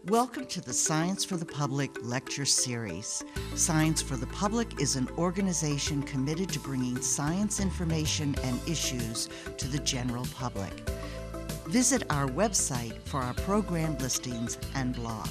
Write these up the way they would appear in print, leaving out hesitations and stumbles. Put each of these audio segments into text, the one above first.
Welcome to the Science for the Public lecture series. Science for the Public is an organization committed to bringing science information and issues to the general public. Visit our website for our program listings and blog.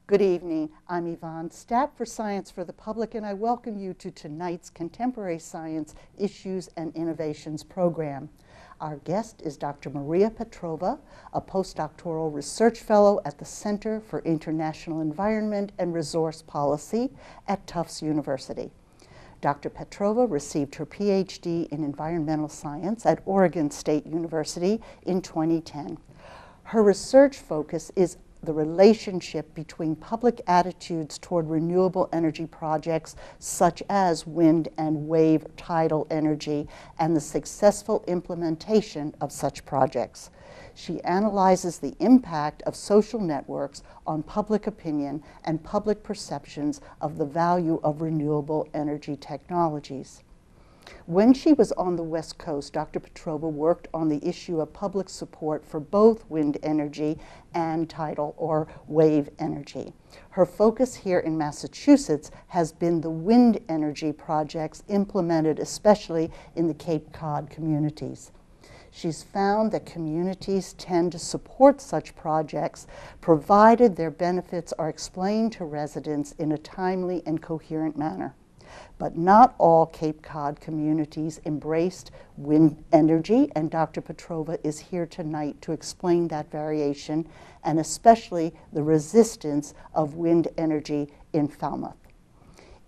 Good evening. I'm Yvonne Stapp for Science for the Public, and I welcome you to tonight's Contemporary Science Issues and Innovations program. Our guest is Dr. Maria Petrova, a postdoctoral research fellow at the Center for International Environment and Resource Policy at Tufts University. Dr. Petrova received her PhD in environmental science at Oregon State University in 2010. Her research focus is the relationship between public attitudes toward renewable energy projects such as wind and wave tidal energy and the successful implementation of such projects. She analyzes the impact of social networks on public opinion and public perceptions of the value of renewable energy technologies. When she was on the West Coast, Dr. Petrova worked on the issue of public support for both wind energy and tidal or wave energy. Her focus here in Massachusetts has been the wind energy projects implemented especially in the Cape Cod communities. She's found that communities tend to support such projects provided their benefits are explained to residents in a timely and coherent manner. But not all Cape Cod communities embraced wind energy, and Dr. Petrova is here tonight to explain that variation and especially the resistance of wind energy in Falmouth.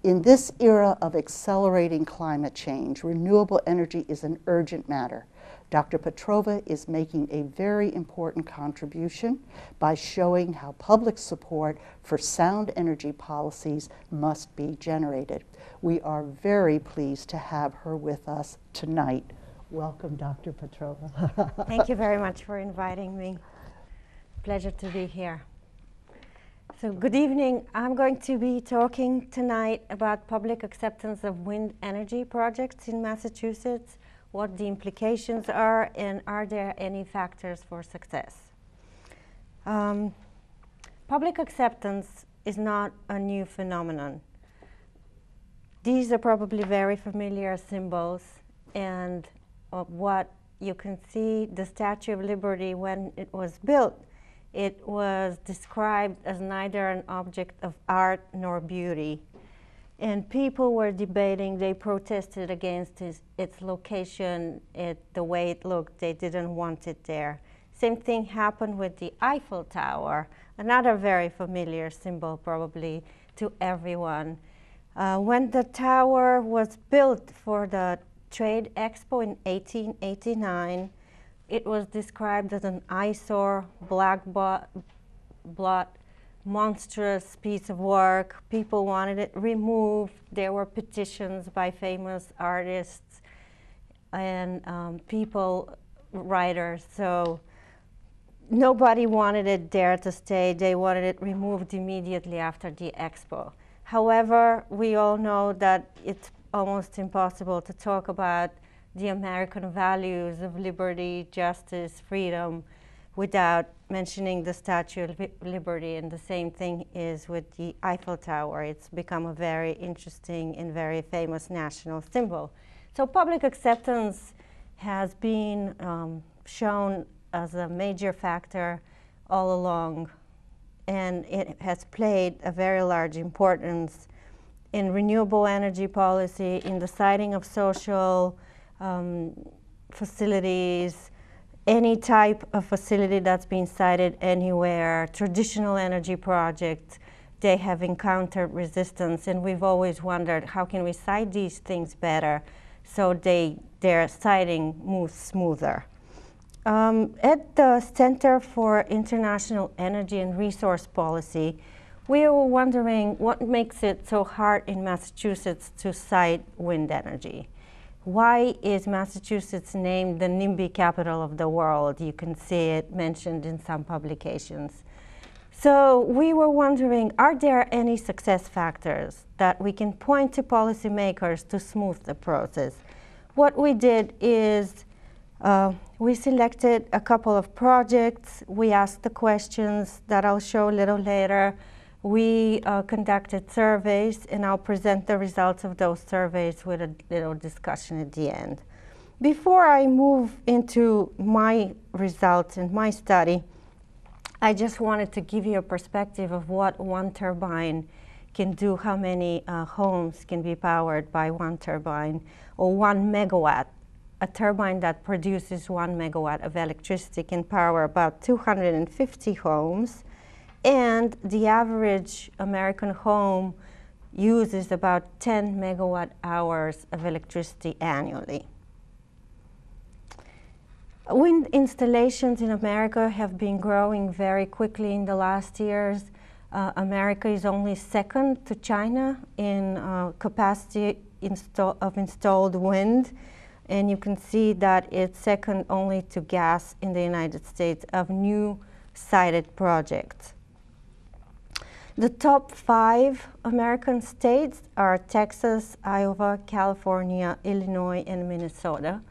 In this era of accelerating climate change, renewable energy is an urgent matter. Dr. Petrova is making a very important contribution by showing how public support for sound energy policies must be generated. We are very pleased to have her with us tonight. Welcome, Dr. Petrova. Thank you very much for inviting me. Pleasure to be here. So good evening. I'm going to be talking tonight about public acceptance of wind energy projects in Massachusetts, what the implications are, and are there any factors for success. Public acceptance is not a new phenomenon. These are probably very familiar symbols, and what you can see, the Statue of Liberty, when it was built, it was described as neither an object of art nor beauty. And people were debating, they protested against its location, the way it looked. They didn't want it there. Same thing happened with the Eiffel Tower, another very familiar symbol probably to everyone. When the tower was built for the Trade Expo in 1889, it was described as an eyesore, black blot, monstrous piece of work. People wanted it removed. There were petitions by famous artists and writers. So nobody wanted it there to stay. They wanted it removed immediately after the expo. However, we all know that it's almost impossible to talk about the American values of liberty, justice, freedom, without mentioning the Statue of Liberty, and the same thing is with the Eiffel Tower. It's become a very interesting and very famous national symbol. So public acceptance has been shown as a major factor all along, and it has played a very large importance in renewable energy policy, in the siting of social facilities, any type of facility that's been sited anywhere, traditional energy projects, they have encountered resistance, and we've always wondered how can we site these things better so their siting moves smoother. At the Center for International Energy and Resource Policy, we were wondering what makes it so hard in Massachusetts to site wind energy. Why is Massachusetts named the NIMBY capital of the world? You can see it mentioned in some publications. So we were wondering, are there any success factors that we can point to policymakers to smooth the process? What we did is we selected a couple of projects. We asked the questions that I'll show a little later. We conducted surveys, and I'll present the results of those surveys with a little discussion at the end. Before I move into my results and my study, I just wanted to give you a perspective of what one turbine can do, how many homes can be powered by one turbine, or 1 megawatt. A turbine that produces 1 megawatt of electricity can power about 250 homes, and the average American home uses about 10 megawatt hours of electricity annually. Wind installations in America have been growing very quickly in the last years. America is only second to China in capacity of installed wind, and you can see that it's second only to gas in the United States of new sited projects. The top 5 American states are Texas, Iowa, California, Illinois, and Minnesota.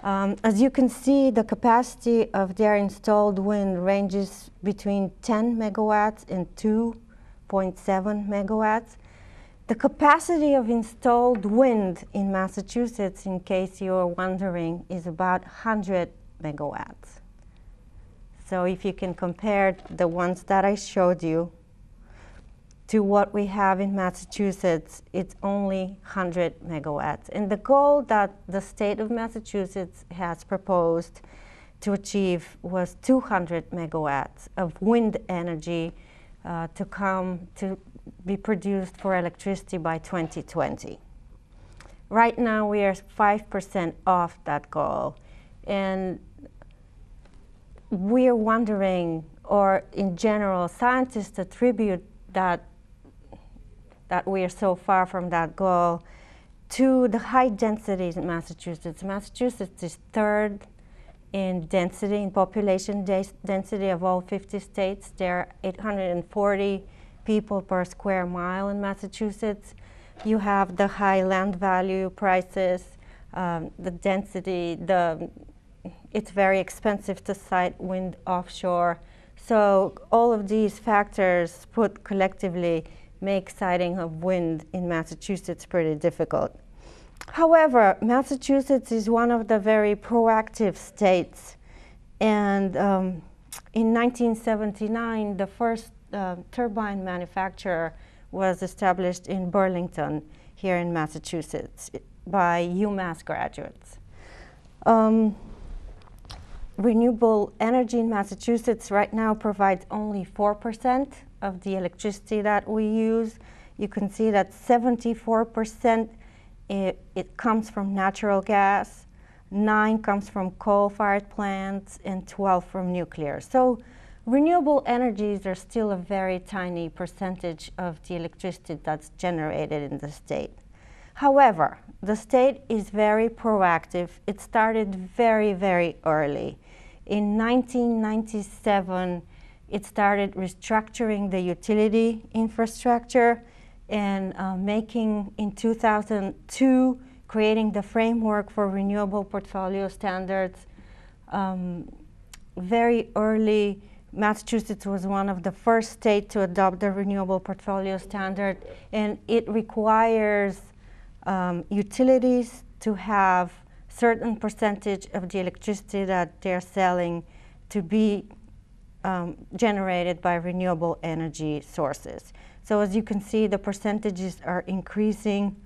As you can see, the capacity of their installed wind ranges between 10 megawatts and 2.7 megawatts. The capacity of installed wind in Massachusetts, in case you're wondering, is about 100 megawatts. So if you can compare the ones that I showed you to what we have in Massachusetts, it's only 100 megawatts. And the goal that the state of Massachusetts has proposed to achieve was 200 megawatts of wind energy to be produced for electricity by 2020. Right now we are 5% off that goal. And we're wondering, or in general, scientists attribute that we are so far from that goal to the high densities in Massachusetts. Massachusetts is third in density, in population density of all 50 states. There are 840 people per square mile in Massachusetts. You have the high land value prices, the density, it's very expensive to site wind offshore. So all of these factors put collectively make siting of wind in Massachusetts pretty difficult. However, Massachusetts is one of the very proactive states, and in 1979 the first turbine manufacturer was established in Burlington here in Massachusetts by UMass graduates. Renewable energy in Massachusetts right now provides only 4% of the electricity that we use. You can see that 74% it comes from natural gas, 9 comes from coal-fired plants, and 12 from nuclear. So renewable energies are still a very tiny percentage of the electricity that's generated in the state. However, the state is very proactive. It started very, very early. In 1997, it started restructuring the utility infrastructure and making, in 2002, creating the framework for renewable portfolio standards. Very early, Massachusetts was one of the first states to adopt the renewable portfolio standard, and it requires utilities to have certain percentage of the electricity that they're selling to be generated by renewable energy sources. So as you can see, the percentages are increasing.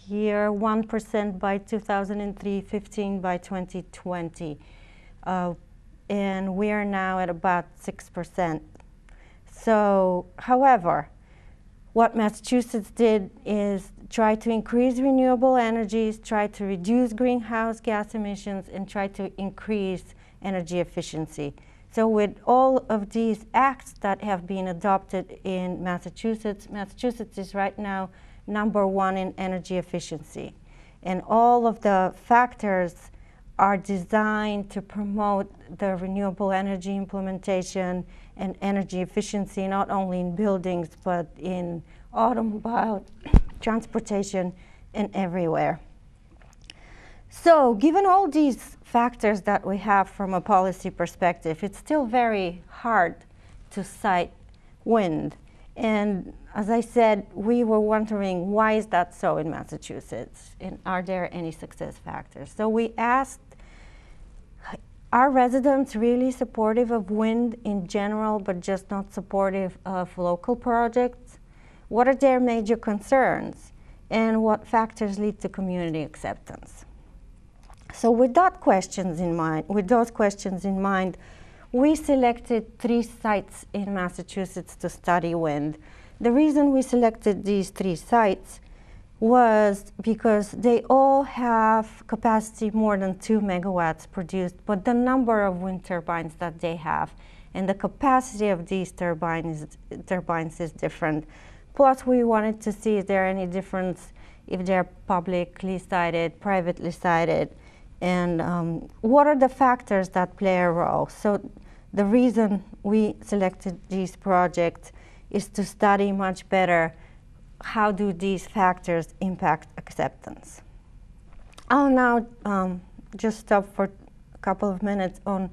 Here, 1% by 2003, 15% by 2020. And we are now at about 6%. So, however, what Massachusetts did is try to increase renewable energies, try to reduce greenhouse gas emissions, and try to increase energy efficiency. So with all of these acts that have been adopted in Massachusetts, Massachusetts is right now #1 in energy efficiency. And all of the factors are designed to promote the renewable energy implementation and energy efficiency, not only in buildings, but in automobile, transportation, and everywhere. So given all these factors that we have from a policy perspective, it's still very hard to cite wind. And as I said, we were wondering, why is that so in Massachusetts? And are there any success factors? So we asked, are residents really supportive of wind in general, but just not supportive of local projects? What are their major concerns? And what factors lead to community acceptance? So with those questions in mind, we selected 3 sites in Massachusetts to study wind. The reason we selected these 3 sites was because they all have capacity more than 2 megawatts produced, but the number of wind turbines that they have and the capacity of these turbines is different. Plus, we wanted to see if there are any difference if they're publicly sited, privately sited, and what are the factors that play a role. So the reason we selected these projects is to study much better how do these factors impact acceptance. I'll now just stop for a couple of minutes on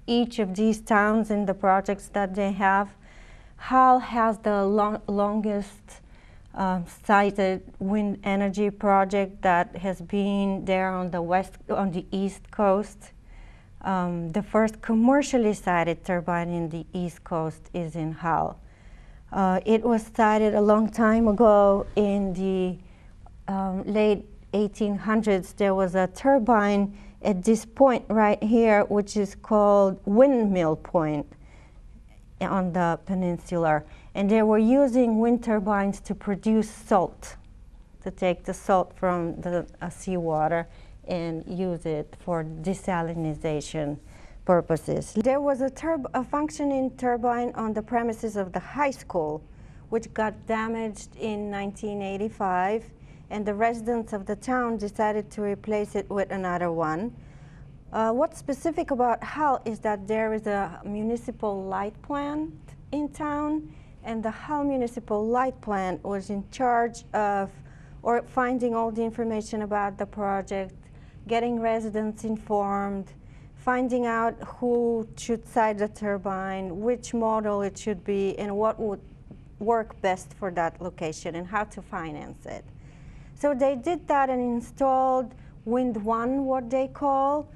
each of these towns and the projects that they have. Hull has the longest cited wind energy project that has been there on the east coast. The first commercially sited turbine in the east coast is in Hull. It was sited a long time ago in the late 1800s. There was a turbine at this point right here, which is called Windmill Point on the peninsula. And they were using wind turbines to produce salt, to take the salt from the seawater and use it for desalinization purposes. There was a functioning turbine on the premises of the high school, which got damaged in 1985, and the residents of the town decided to replace it with another one. What's specific about Hull is that there is a municipal light plant in town, and the Hull Municipal Light Plant was in charge of finding all the information about the project, getting residents informed, finding out who should site the turbine, which model it should be, and what would work best for that location, and how to finance it. So they did that and installed Wind 1, what they call.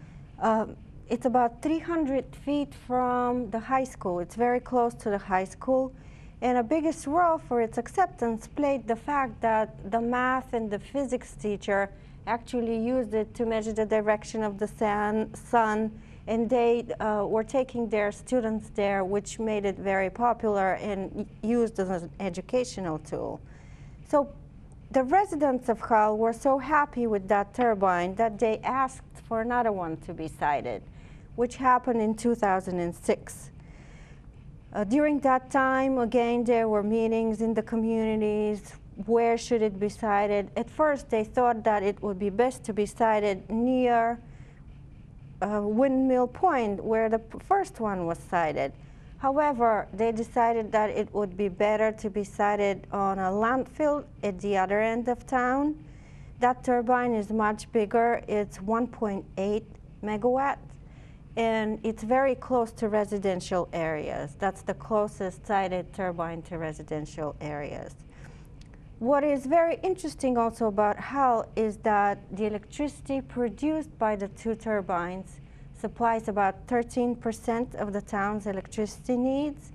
It's about 300 feet from the high school. It's very close to the high school. And a biggest role for its acceptance played the fact that the math and the physics teacher actually used it to measure the direction of the sun, and they were taking their students there, which made it very popular and used as an educational tool. So the residents of Hull were so happy with that turbine that they asked for another one to be sited, which happened in 2006. During that time, again, there were meetings in the communities. Where should it be sited? At first, they thought that it would be best to be sited near Windmill Point, where the first one was sited. However, they decided that it would be better to be sited on a landfill at the other end of town. That turbine is much bigger. It's 1.8 megawatts. And it's very close to residential areas. That's the closest sited turbine to residential areas. What is very interesting also about Hull is that the electricity produced by the 2 turbines supplies about 13% of the town's electricity needs.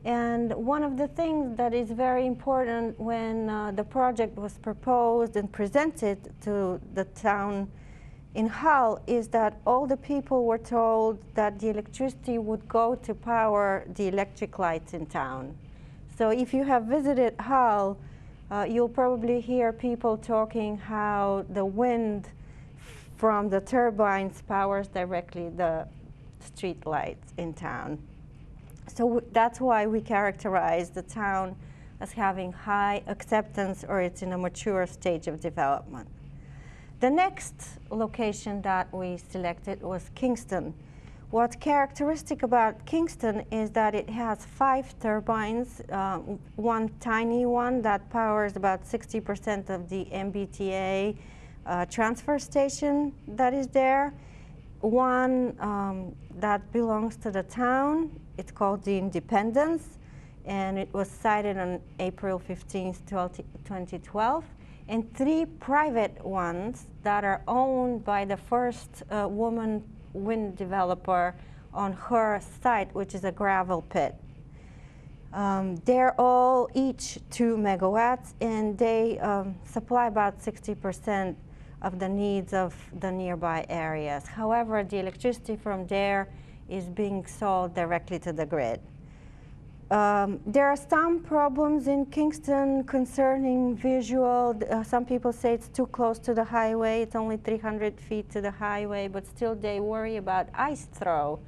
And one of the things that is very important when the project was proposed and presented to the town in Hull is that all the people were told that the electricity would go to power the electric lights in town. So if you have visited Hull, you'll probably hear people talking how the wind from the turbines powers directly the street lights in town. So that's why we characterize the town as having high acceptance, or it's in a mature stage of development. The next location that we selected was Kingston. What's characteristic about Kingston is that it has 5 turbines, one tiny one that powers about 60% of the MBTA transfer station that is there, one that belongs to the town. It's called the Independence, and it was sited on April 15th, 2012, and 3 private ones that are owned by the first woman wind developer on her site, which is a gravel pit. They're all each 2 megawatts, and they supply about 60% of the needs of the nearby areas. However, the electricity from there is being sold directly to the grid. There are some problems in Kingston concerning visual. Some people say it's too close to the highway. It's only 300 feet to the highway, but still they worry about ice throw.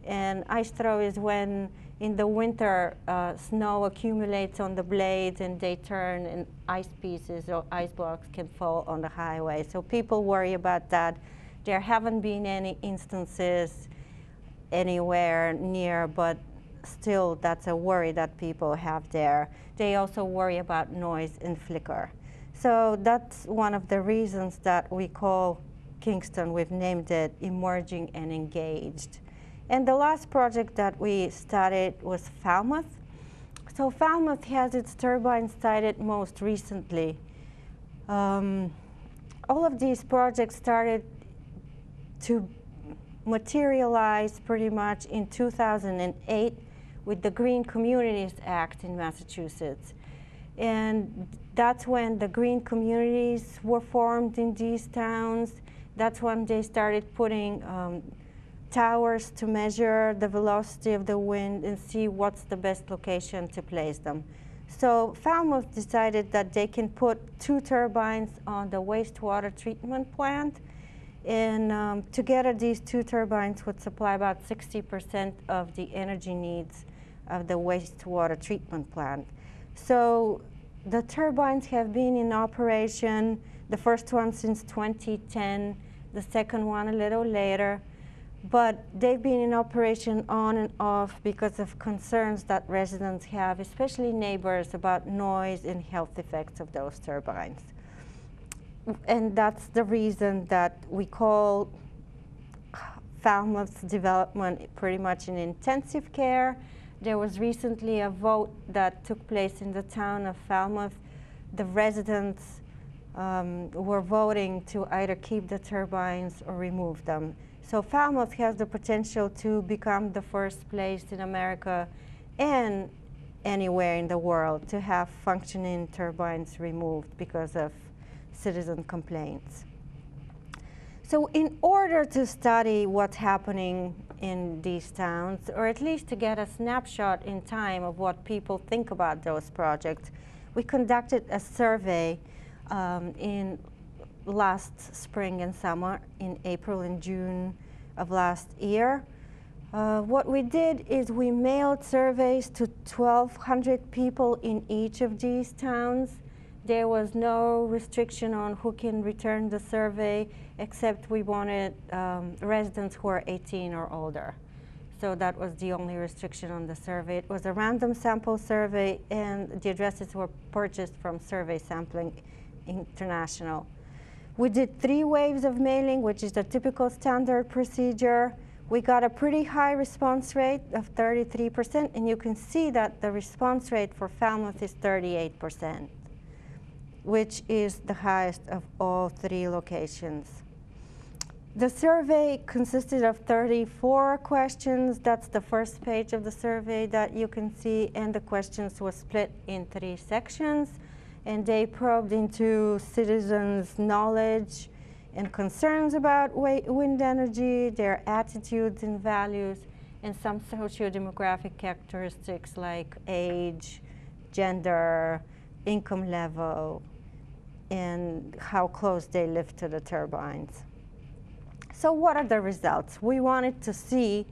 And ice throw is when in the winter snow accumulates on the blades and they turn and ice pieces or ice blocks can fall on the highway. So people worry about that. There haven't been any instances anywhere near, but still that's a worry that people have there. They also worry about noise and flicker. So that's one of the reasons that we call Kingston, we've named it Emerging and Engaged. And the last project that we started was Falmouth. So Falmouth has its turbines sited most recently. All of these projects started to materialize pretty much in 2008 with the Green Communities Act in Massachusetts. And that's when the green communities were formed in these towns. That's when they started putting towers to measure the velocity of the wind and see what's the best location to place them. So Falmouth decided that they can put 2 turbines on the wastewater treatment plant, and together these 2 turbines would supply about 60% of the energy needs of the wastewater treatment plant. So the turbines have been in operation, the first one since 2010, the second one a little later, but they've been in operation on and off because of concerns that residents have, especially neighbors, about noise and health effects of those turbines. And that's the reason that we call Falmouth's development pretty much in intensive care. There was recently a vote that took place in the town of Falmouth. The residents were voting to either keep the turbines or remove them. So Falmouth has the potential to become the first place in America and anywhere in the world to have functioning turbines removed because of citizen complaints. So in order to study what's happening in these towns, or at least to get a snapshot in time of what people think about those projects, we conducted a survey in last spring and summer, in April and June of last year. What we did is we mailed surveys to 1,200 people in each of these towns. There was no restriction on who can return the survey, except we wanted residents who are 18 or older. So that was the only restriction on the survey. It was a random sample survey, and the addresses were purchased from Survey Sampling International. We did 3 waves of mailing, which is the typical standard procedure. We got a pretty high response rate of 33%, and you can see that the response rate for Falmouth is 38%, which is the highest of all 3 locations. The survey consisted of 34 questions. That's the first page of the survey that you can see, and the questions were split in 3 sections, and they probed into citizens' knowledge and concerns about wind energy, their attitudes and values, and some socio-demographic characteristics like age, gender, income level, and how close they live to the turbines. So what are the results? We wanted to see,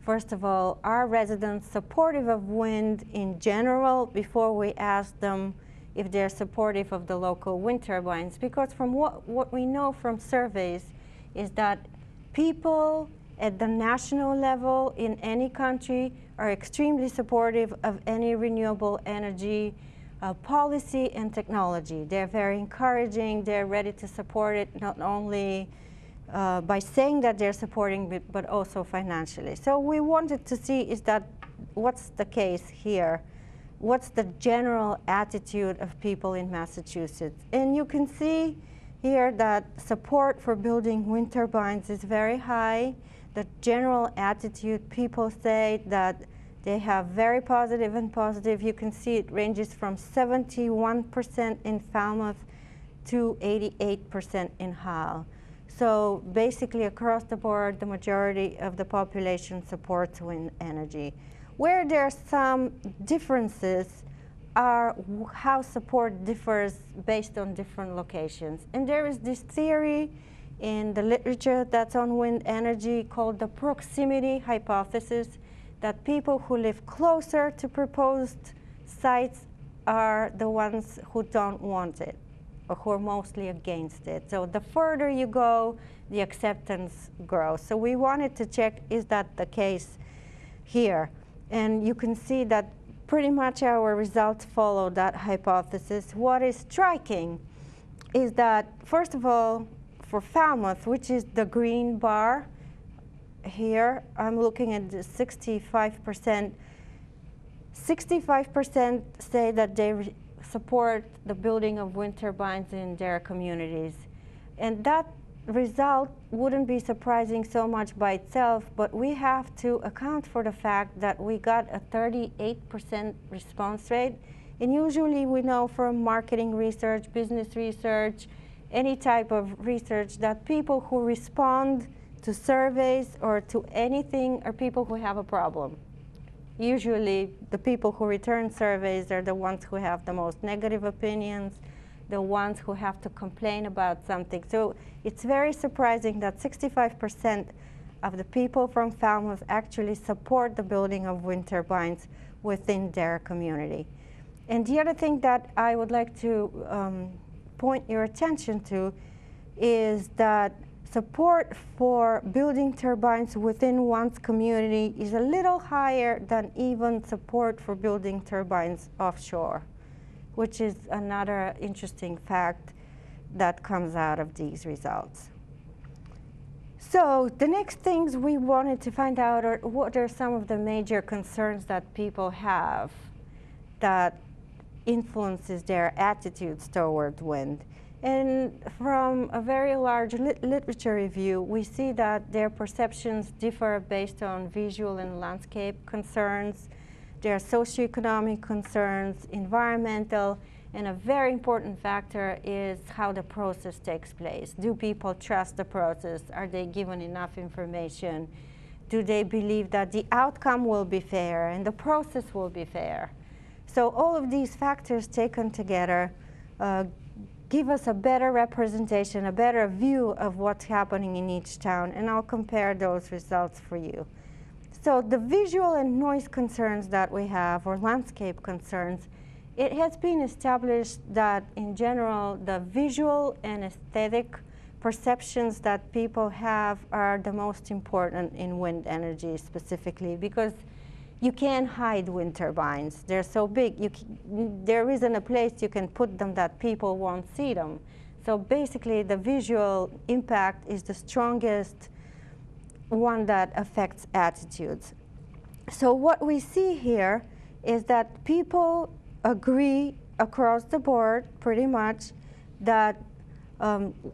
first of all, are residents supportive of wind in general before we asked them if they're supportive of the local wind turbines, because from what we know from surveys is that people at the national level in any country are extremely supportive of any renewable energy policy and technology. They're very encouraging, they're ready to support it, not only by saying that they're supporting it, but also financially. So we wanted to see is that what's the case here? What's the general attitude of people in Massachusetts? And you can see here that support for building wind turbines is very high. The general attitude, people say that they have very positive and positive. You can see it ranges from 71% in Falmouth to 88% in Hull. So basically across the board, the majority of the population supports wind energy. Where there are some differences are how support differs based on different locations. And there is this theory in the literature that's on wind energy called the proximity hypothesis, that people who live closer to proposed sites are the ones who don't want it, or who are mostly against it. So the further you go, the acceptance grows. So we wanted to check, is that the case here? And you can see that pretty much our results follow that hypothesis. What is striking is that, first of all, for Falmouth, which is the green bar here, I'm looking at the 65%. 65% say that they support the building of wind turbines in their communities. And that result wouldn't be surprising so much by itself, but we have to account for the fact that we got a 38% response rate. And usually we know from marketing research, business research, any type of research, that people who respond to surveys or to anything are people who have a problem. Usually the people who return surveys are the ones who have the most negative opinions, the ones who have to complain about something. So it's very surprising that 65% of the people from Falmouth actually support the building of wind turbines within their community. And the other thing that I would like to point your attention to is that support for building turbines within one's community is a little higher than even support for building turbines offshore, which is another interesting fact that comes out of these results. So the next things we wanted to find out are what are some of the major concerns that people have that influences their attitudes toward wind. And from a very large literature review, we see that their perceptions differ based on visual and landscape concerns, their socioeconomic concerns, environmental, and a very important factor is how the process takes place. Do people trust the process? Are they given enough information? Do they believe that the outcome will be fair and the process will be fair? So all of these factors taken together give us a better representation, a better view of what's happening in each town, and I'll compare those results for you. So the visual and noise concerns that we have, or landscape concerns, it has been established that in general the visual and aesthetic perceptions that people have are the most important in wind energy specifically, because you can't hide wind turbines. They're so big. There isn't a place you can put them that people won't see them. So basically the visual impact is the strongest one that affects attitudes. So what we see here is that people agree across the board pretty much that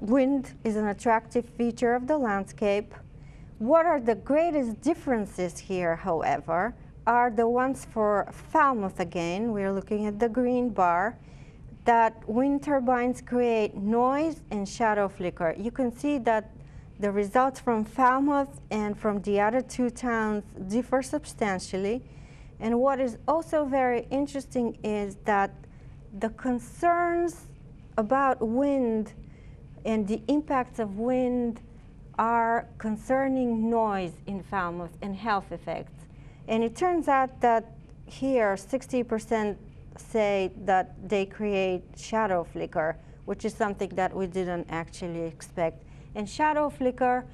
wind is an attractive feature of the landscape. What are the greatest differences here, however, are the ones for Falmouth again. We're looking at the green bar, that wind turbines create noise and shadow flicker. You can see that the results from Falmouth and from the other two towns differ substantially. And what is also very interesting is that the concerns about wind and the impacts of wind are concerning noise in Falmouth and health effects. And it turns out that here 60% say that they create shadow flicker, which is something that we didn't actually expect. And shadow flicker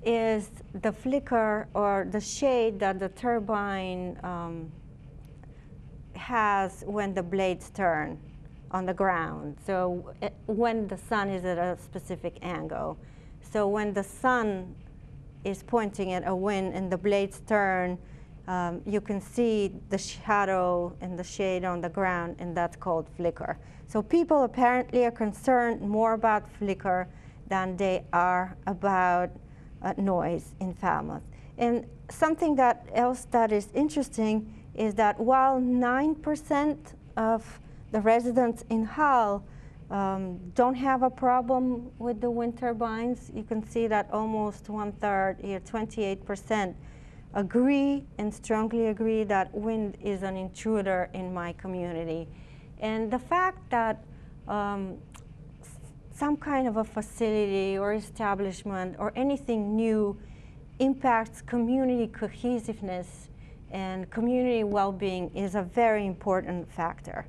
is the flicker or the shade that the turbine has when the blades turn on the ground. So when the sun is at a specific angle. So when the sun is pointing at a wind and the blades turn, you can see the shadow and the shade on the ground, and that's called flicker. So people apparently are concerned more about flicker than they are about noise in Falmouth. And something else that is interesting is that while 9% of the residents in Hull don't have a problem with the wind turbines, you can see that almost 1/3, here 28%, agree and strongly agree that wind is an intruder in my community. And the fact that some kind of a facility or establishment or anything new impacts community cohesiveness and community well-being is a very important factor.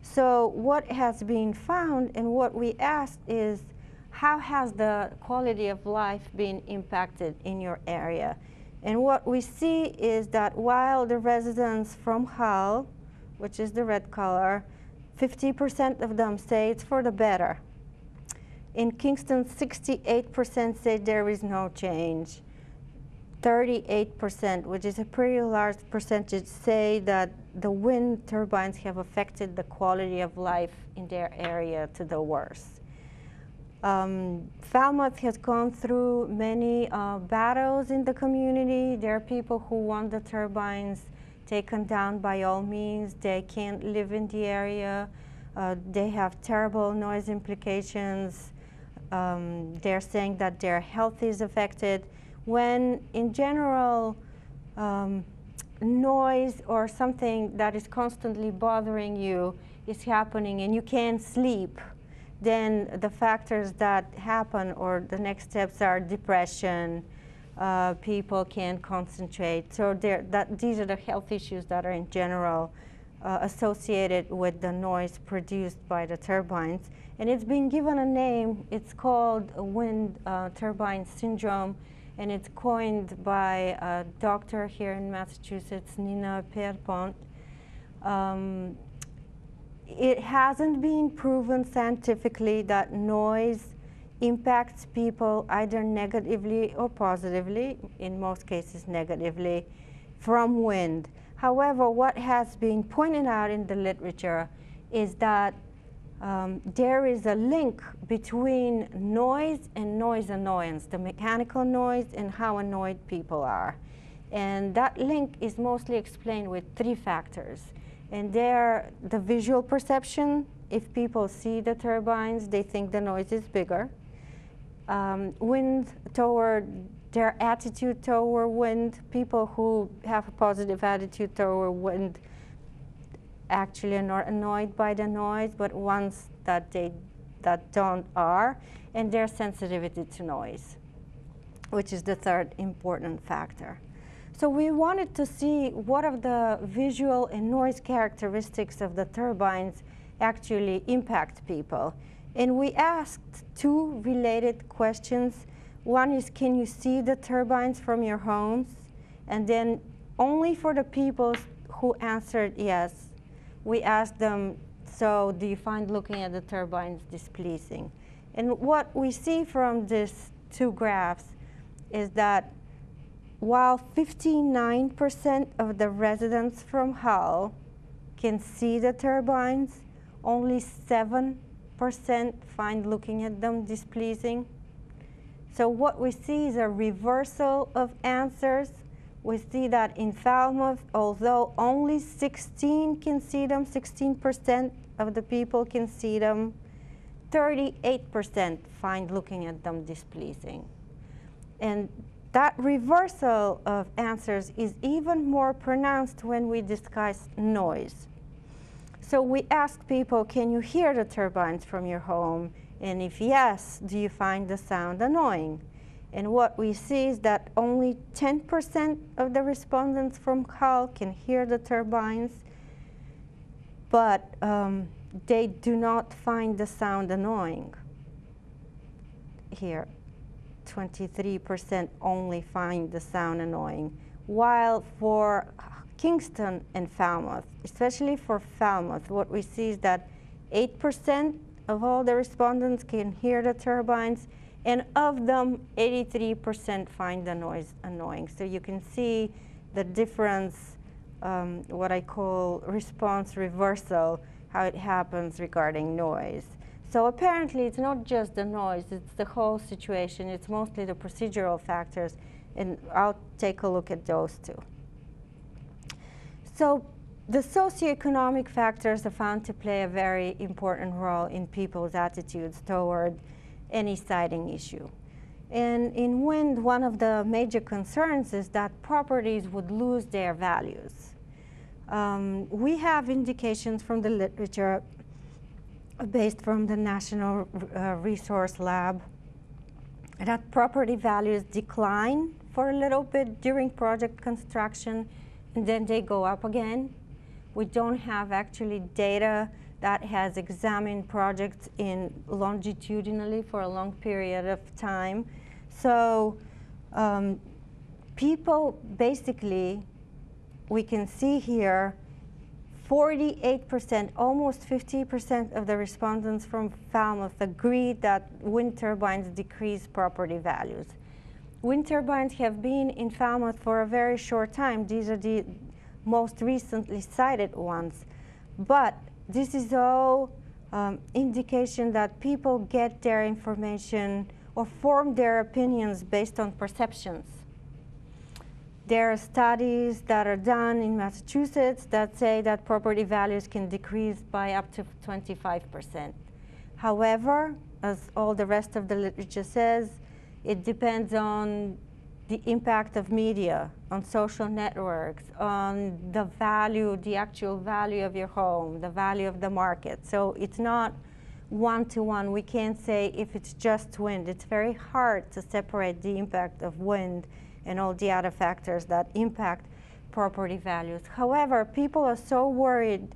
So what has been found and what we asked is, how has the quality of life been impacted in your area? And what we see is that while the residents from Hull, which is the red color, 50% of them say it's for the better. In Kingston, 68% say there is no change. 38%, which is a pretty large percentage, say that the wind turbines have affected the quality of life in their area to the worst. Falmouth has gone through many battles in the community. There are people who want the turbines taken down by all means. They can't live in the area. They have terrible noise implications. They're saying that their health is affected, when in general noise or something that is constantly bothering you is happening and you can't sleep, then the factors that happen or the next steps are depression, people can't concentrate. So these are the health issues that are in general associated with the noise produced by the turbines. And it's been given a name. It's called wind turbine syndrome, and it's coined by a doctor here in Massachusetts, Nina Pierpont. It hasn't been proven scientifically that noise impacts people either negatively or positively, in most cases negatively, from wind. However, what has been pointed out in the literature is that there is a link between noise and noise annoyance, the mechanical noise and how annoyed people are. And that link is mostly explained with 3 factors. And they're the visual perception. If people see the turbines, they think the noise is bigger. Wind toward their attitude toward wind. People who have a positive attitude toward wind actually are not annoyed by the noise, but ones that don't are, and their sensitivity to noise, which is the 3rd important factor. So we wanted to see what of the visual and noise characteristics of the turbines actually impact people. And we asked 2 related questions. One is, can you see the turbines from your homes? And then only for the people who answered yes, we asked them, so do you find looking at the turbines displeasing? And what we see from these 2 graphs is that while 59% of the residents from Hull can see the turbines, only 7% find looking at them displeasing. So what we see is a reversal of answers. We see that in Falmouth, although only 16 can see them, 16% of the people can see them, 38% find looking at them displeasing. And that reversal of answers is even more pronounced when we discuss noise. So we ask people, can you hear the turbines from your home? And if yes, do you find the sound annoying? And what we see is that only 10% of the respondents from Hull can hear the turbines. but they do not find the sound annoying. Here, 23% only find the sound annoying, while for Kingston and Falmouth, especially for Falmouth, what we see is that 8% of all the respondents can hear the turbines, and of them, 83% find the noise annoying. So you can see the difference, what I call response reversal, how it happens regarding noise. So apparently it's not just the noise, it's the whole situation. It's mostly the procedural factors, and I'll take a look at those too. So the socioeconomic factors are found to play a very important role in people's attitudes toward any siting issue. And in wind, one of the major concerns is that properties would lose their values. We have indications from the literature based from the National Resource Lab that property values decline for a little bit during project construction, and then they go up again. We don't have actually data that has examined projects longitudinally for a long period of time. So people basically, we can see here, 48%, almost 50% of the respondents from Falmouth agreed that wind turbines decrease property values. Wind turbines have been in Falmouth for a very short time. These are the most recently cited ones. But this is all indication that people get their information or form their opinions based on perceptions. There are studies that are done in Massachusetts that say that property values can decrease by up to 25%. However, as all the rest of the literature says, it depends on the impact of media, on social networks, on the value, the actual value of your home, the value of the market. So it's not one-to-one. We can't say if it's just wind. It's very hard to separate the impact of wind and all the other factors that impact property values. However, people are so worried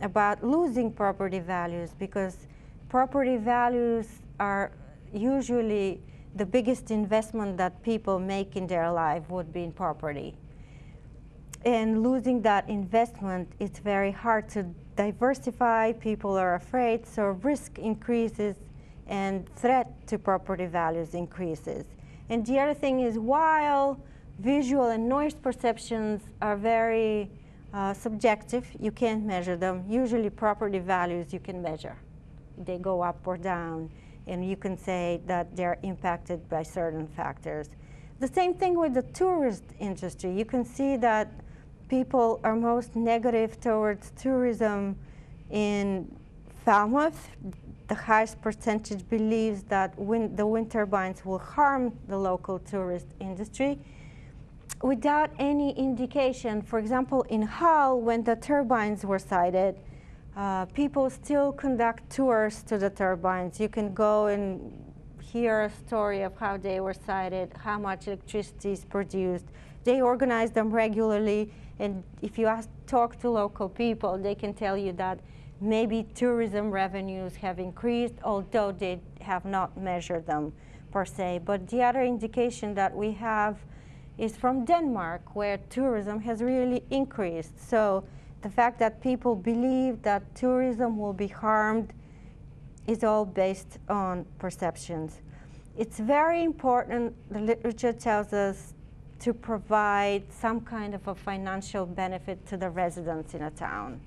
about losing property values because property values are usually the biggest investment that people make in their life would be in property. And losing that investment, it's very hard to diversify. People are afraid, so risk increases and threat to property values increases. And the other thing is, while visual and noise perceptions are very subjective, you can't measure them. Usually property values you can measure. They go up or down, and you can say that they're impacted by certain factors. The same thing with the tourist industry. You can see that people are most negative towards tourism in Falmouth. The highest percentage believes that the wind turbines will harm the local tourist industry without any indication. For example, in Hull, when the turbines were sited, people still conduct tours to the turbines. You can go and hear a story of how they were sited, how much electricity is produced. They organize them regularly, and if you talk to local people, they can tell you that maybe tourism revenues have increased, although they have not measured them per se. But the other indication that we have is from Denmark, where tourism has really increased. So the fact that people believe that tourism will be harmed is all based on perceptions. It's very important, the literature tells us, to provide some kind of a financial benefit to the residents in a town.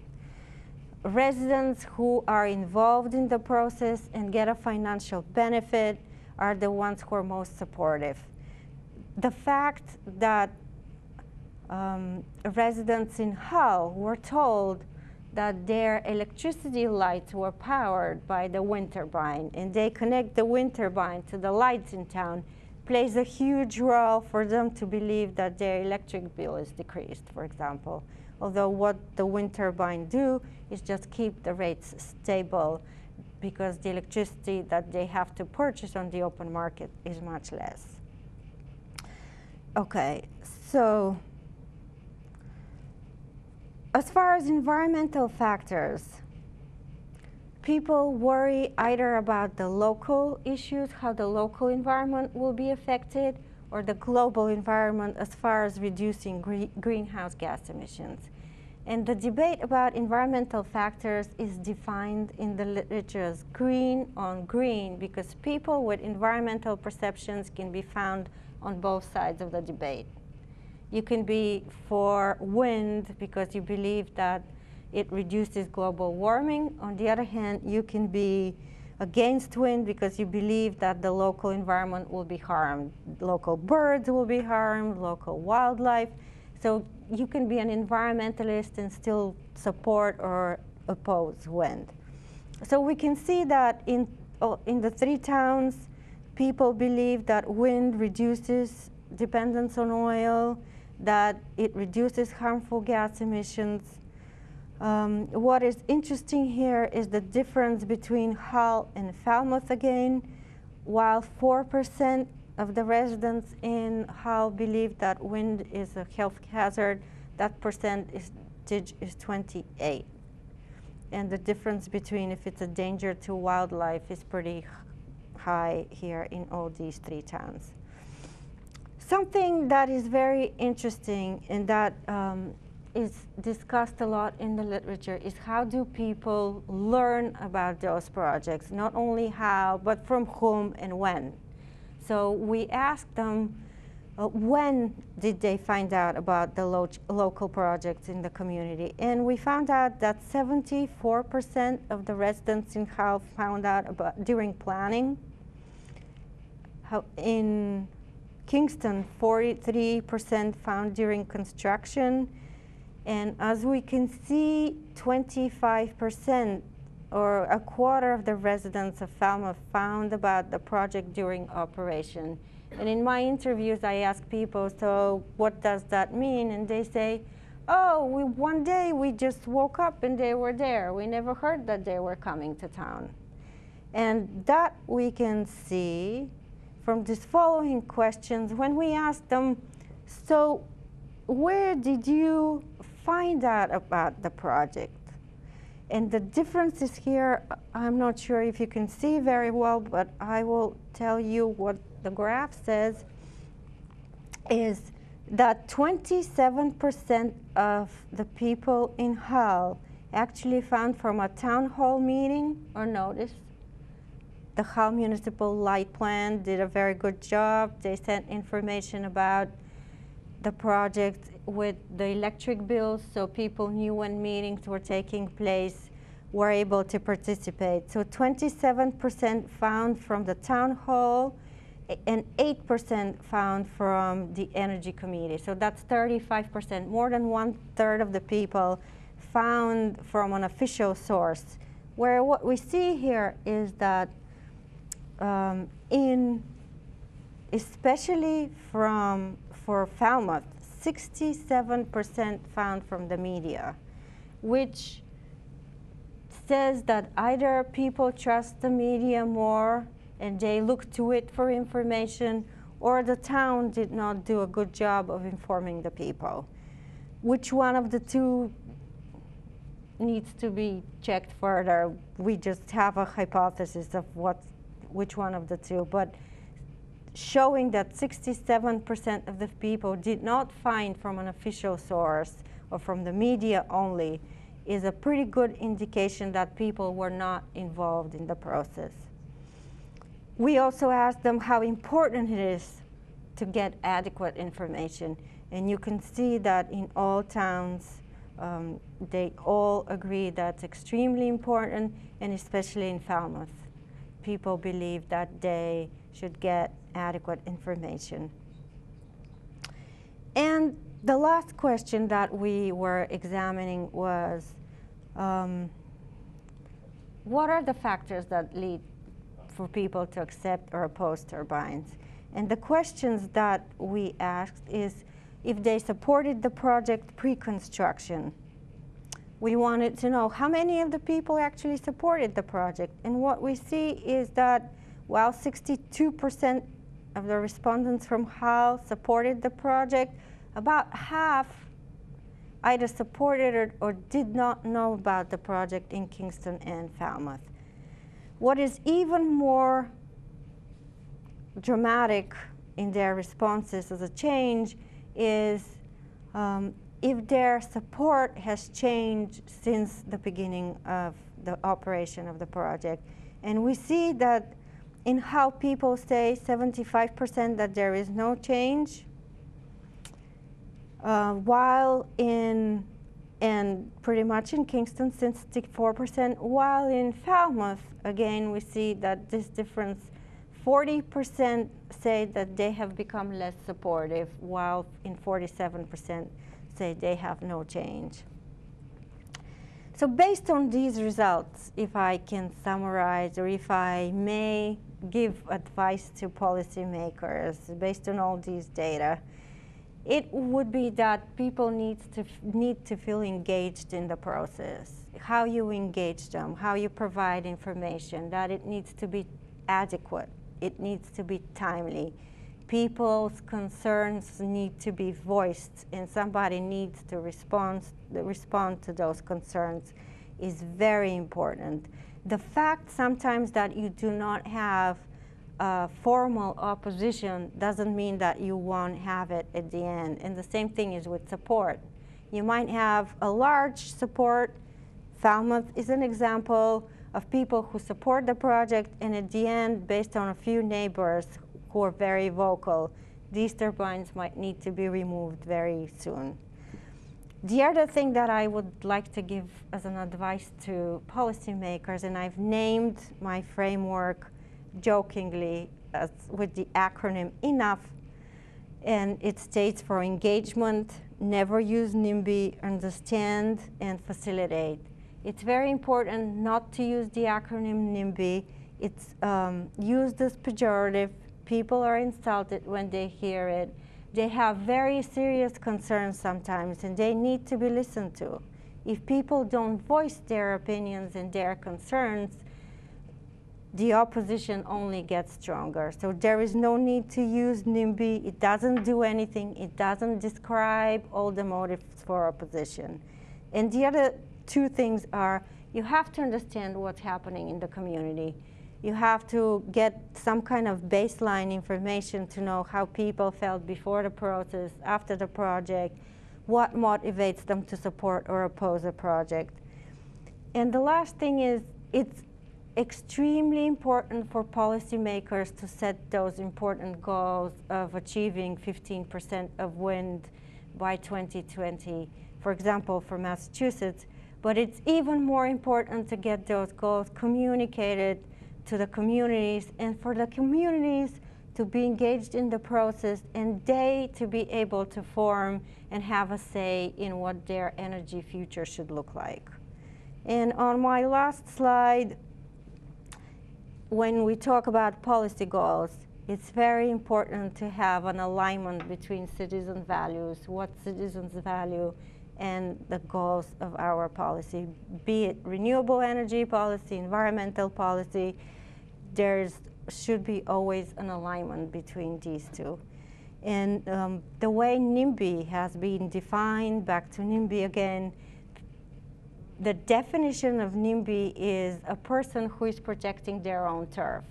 Residents who are involved in the process and get a financial benefit are the ones who are most supportive. The fact that residents in Hull were told that their electricity lights were powered by the wind turbine, and they connect the wind turbine to the lights in town, plays a huge role for them to believe that their electric bill is decreased, for example. Although what the wind turbine do is just keep the rates stable, because the electricity that they have to purchase on the open market is much less. Okay, so As far as environmental factors, people worry either about the local issues, how the local environment will be affected, or the global environment as far as reducing greenhouse gas emissions. And the debate about environmental factors is defined in the literature as green on green, because people with environmental perceptions can be found on both sides of the debate. You can be for wind because you believe that it reduces global warming. On the other hand, you can be against wind because you believe that the local environment will be harmed. Local birds will be harmed, local wildlife. So you can be an environmentalist and still support or oppose wind. So we can see that in the three towns, people believe that wind reduces dependence on oil, that it reduces harmful gas emissions. What is interesting here is the difference between Hull and Falmouth again. While 4% of the residents in Hull believe that wind is a health hazard, that percentage is 28. And the difference between if it's a danger to wildlife is pretty high here in all these three towns. Something that is very interesting and that is discussed a lot in the literature is how do people learn about those projects, not only how, but from whom and when. So we asked them when did they find out about the local projects in the community, and we found out that 74% of the residents in Hull found out about during planning. In Kingston, 43% found during construction, and as we can see, 25% or a quarter of the residents of Falmouth found about the project during operation. And in my interviews, I ask people, so what does that mean? And they say, oh, one day we just woke up and they were there. We never heard that they were coming to town. And that we can see from these following questions when we ask them, so where did you find out about the project? And the difference is here, I'm not sure if you can see very well, but I will tell you what the graph says, is that 27% of the people in Hull actually found from a town hall meeting or notice. The Hull Municipal Light Plan did a very good job. They sent information about the project with the electric bills, so people knew when meetings were taking place, were able to participate. So 27% found from the town hall, and 8% found from the energy committee. So that's 35%. More than 1/3 of the people found from an official source. Where what we see here is that especially for Falmouth, 67% found from the media, which says that either people trust the media more and they look to it for information, or the town did not do a good job of informing the people. Which one of the two needs to be checked further? We just have a hypothesis of which one of the two, but showing that 67% of the people did not find from an official source or from the media only is a pretty good indication that people were not involved in the process. We also asked them how important it is to get adequate information, and you can see that in all towns they all agree that's extremely important, and especially in Falmouth. People believe that they should get adequate information. And the last question that we were examining was, what are the factors that lead for people to accept or oppose turbines? And the questions that we asked is if they supported the project pre-construction. We wanted to know how many of the people actually supported the project. And what we see is that while 62% of the respondents from Hull supported the project, about half either supported or did not know about the project in Kingston and Falmouth. What is even more dramatic in their responses as a change is if their support has changed since the beginning of the operation of the project. And we see that in how people say 75% that there is no change, while in, and pretty much in Kingston, 64%, while in Falmouth, again, we see that this difference, 40% say that they have become less supportive, while in 47% say they have no change. So based on these results, if I can summarize, or if I may give advice to policymakers based on all these data, it would be that people need to feel engaged in the process. How you engage them, how you provide information, that it needs to be adequate, it needs to be timely. People's concerns need to be voiced, and somebody needs to respond to those concerns is very important. The fact sometimes that you do not have formal opposition doesn't mean that you won't have it at the end. And the same thing is with support. You might have a large support. Falmouth is an example of people who support the project, and at the end, based on a few neighbors who are very vocal, these turbines might need to be removed very soon. The other thing that I would like to give as an advice to policymakers, and I've named my framework jokingly with the acronym ENOUGH, and it states for engagement, never use NIMBY, understand, and facilitate. It's very important not to use the acronym NIMBY. It's used as pejorative. People are insulted when they hear it. They have very serious concerns sometimes, and they need to be listened to. If people don't voice their opinions and their concerns, the opposition only gets stronger. So there is no need to use NIMBY. It doesn't do anything. It doesn't describe all the motives for opposition. And the other two things are, you have to understand what's happening in the community. You have to get some kind of baseline information to know how people felt before the process, after the project, what motivates them to support or oppose a project. And the last thing is, it's extremely important for policymakers to set those important goals of achieving 15% of wind by 2020, for example, for Massachusetts. But it's even more important to get those goals communicated to the communities, and for the communities to be engaged in the process, and they to be able to form and have a say in what their energy future should look like. And on my last slide, when we talk about policy goals, it's very important to have an alignment between citizen values, what citizens value, and the goals of our policy, be it renewable energy policy, environmental policy. There should be always an alignment between these two. And the way NIMBY has been defined, back to NIMBY again, the definition of NIMBY is a person who is protecting their own turf.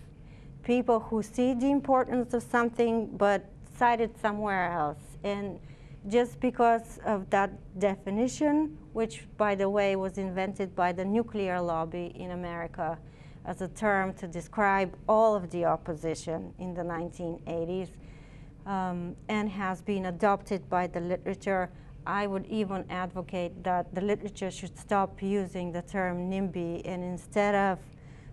People who see the importance of something but cite it somewhere else. And just because of that definition, which, by the way, was invented by the nuclear lobby in America as a term to describe all of the opposition in the 1980s, and has been adopted by the literature, I would even advocate that the literature should stop using the term NIMBY, and instead of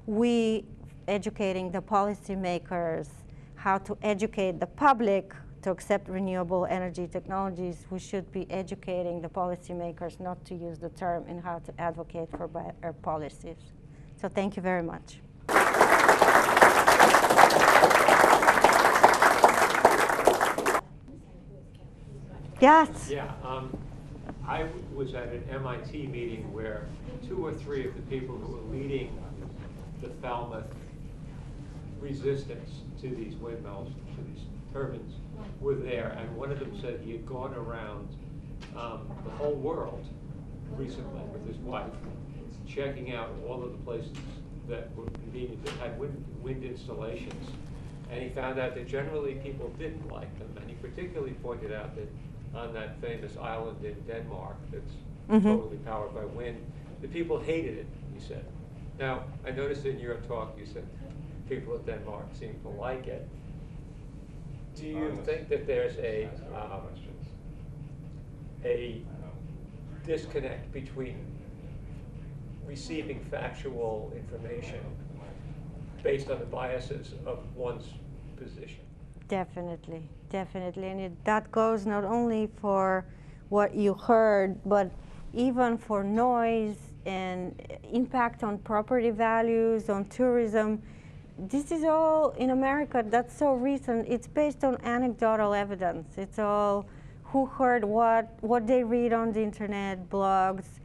we educating the policymakers how to educate the public to accept renewable energy technologies, we should be educating the policymakers not to use the term and how to advocate for better policies. So thank you very much. Yes. Yeah, I was at an MIT meeting where 2 or 3 of the people who were leading the Falmouth resistance to these windmills, to these turbines, were there, and one of them said he had gone around the whole world recently with his wife, checking out all of the places that were convenient, that had wind installations. And he found out that generally people didn't like them. And he particularly pointed out that on that famous island in Denmark that's totally powered by wind, the people hated it, he said. Now, I noticed in your talk you said people of Denmark seem to like it. Do you think that there's a disconnect between receiving factual information based on the biases of one's position? Definitely, definitely. And that goes not only for what you heard, but even for noise and impact on property values, on tourism. This is all in America, that's so recent. It's based on anecdotal evidence. It's all who heard what they read on the internet, blogs,